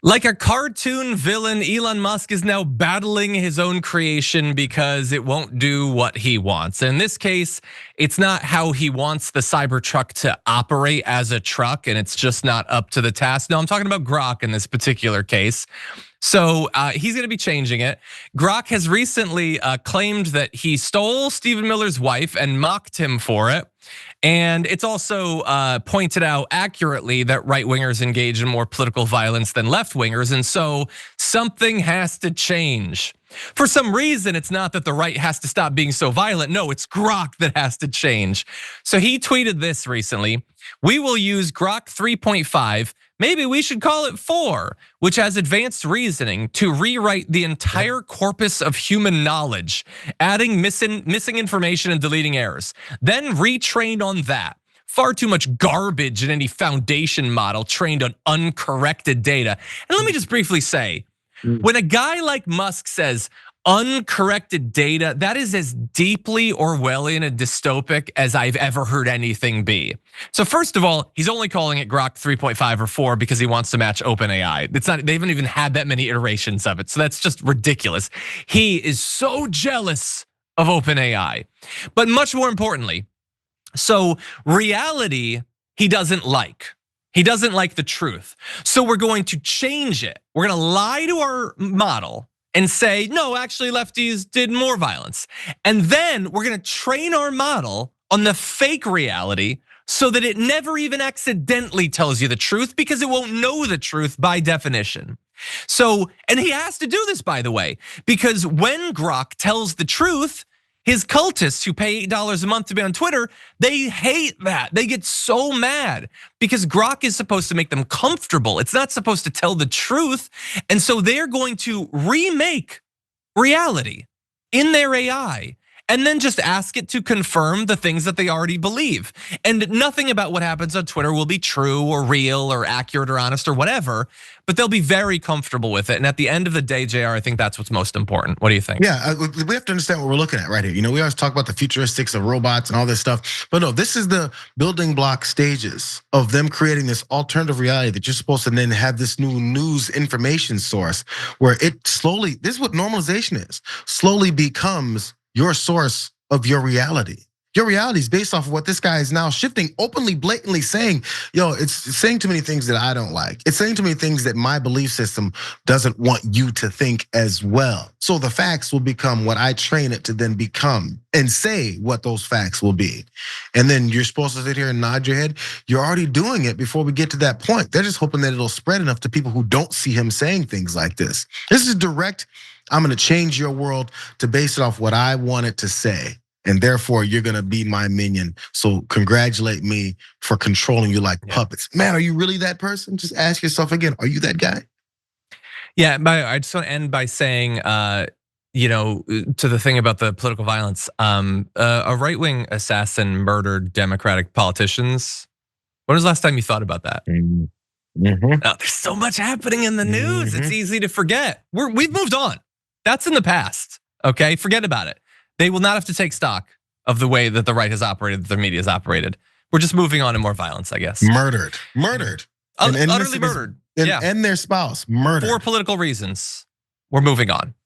Like a cartoon villain, Elon Musk is now battling his own creation because it won't do what he wants. In this case, it's not how he wants the Cybertruck to operate as a truck, and it's just not up to the task. No, I'm talking about Grok in this particular case. So he's gonna be changing it. Grok has recently claimed that he stole Stephen Miller's wife and mocked him for it. And it's also pointed out accurately that right wingers engage in more political violence than left wingers. And so something has to change. For some reason, it's not that the right has to stop being so violent. No, it's Grok that has to change. So he tweeted this recently: "We will use Grok 3.5. Maybe we should call it 4, which has advanced reasoning to rewrite the entire corpus of human knowledge, adding missing information and deleting errors. Then retrain on that. Far too much garbage in any foundation model trained on uncorrected data." And let me just briefly say, when a guy like Musk says uncorrected data, that is as deeply Orwellian and dystopic as I've ever heard anything be. So first of all, he's only calling it Grok 3.5 or 4 because he wants to match OpenAI. It's not, they haven't even had that many iterations of it. So that's just ridiculous. He is so jealous of OpenAI. But much more importantly, so reality he doesn't like. He doesn't like the truth. So we're going to change it. We're gonna lie to our model and say, no, actually lefties did more violence. And then we're gonna train our model on the fake reality so that it never even accidentally tells you the truth because it won't know the truth by definition. So, and he has to do this, by the way, because when Grok tells the truth, his cultists who pay $8 a month to be on Twitter, they hate that. They get so mad because Grok is supposed to make them comfortable. It's not supposed to tell the truth. And so they're going to remake reality in their AI and then just ask it to confirm the things that they already believe. And nothing about what happens on Twitter will be true or real or accurate or honest or whatever, but they'll be very comfortable with it. And at the end of the day, JR, I think that's what's most important. What do you think? Yeah, we have to understand what we're looking at right here. We always talk about the futuristics of robots and all this stuff, but no, this is the building block stages of them creating this alternative reality that you're supposed to then have this new news information source where it slowly, this is what normalization is, slowly becomes your source of your reality. Your reality is based off of what this guy is now shifting, openly, blatantly saying, yo, it's saying too many things that I don't like. It's saying too many things that my belief system doesn't want you to think as well. So the facts will become what I train it to then become and say what those facts will be. And then you're supposed to sit here and nod your head. You're already doing it before we get to that point. They're just hoping that it'll spread enough to people who don't see him saying things like this. This is direct. I'm gonna change your world to base it off what I want it to say. And therefore you're gonna be my minion. So congratulate me for controlling you like puppets. Man, are you really that person? Just ask yourself again, are you that guy? Yeah, I just want to end by saying, to the thing about the political violence, a right-wing assassin murdered Democratic politicians. When was the last time you thought about that? Oh, there's so much happening in the news. It's easy to forget. We've moved on. That's in the past, okay? Forget about it. They will not have to take stock of the way that the right has operated, that the media has operated. We're just moving on to more violence, I guess. Murdered. Utterly murdered. And their spouse, murdered. For political reasons, we're moving on.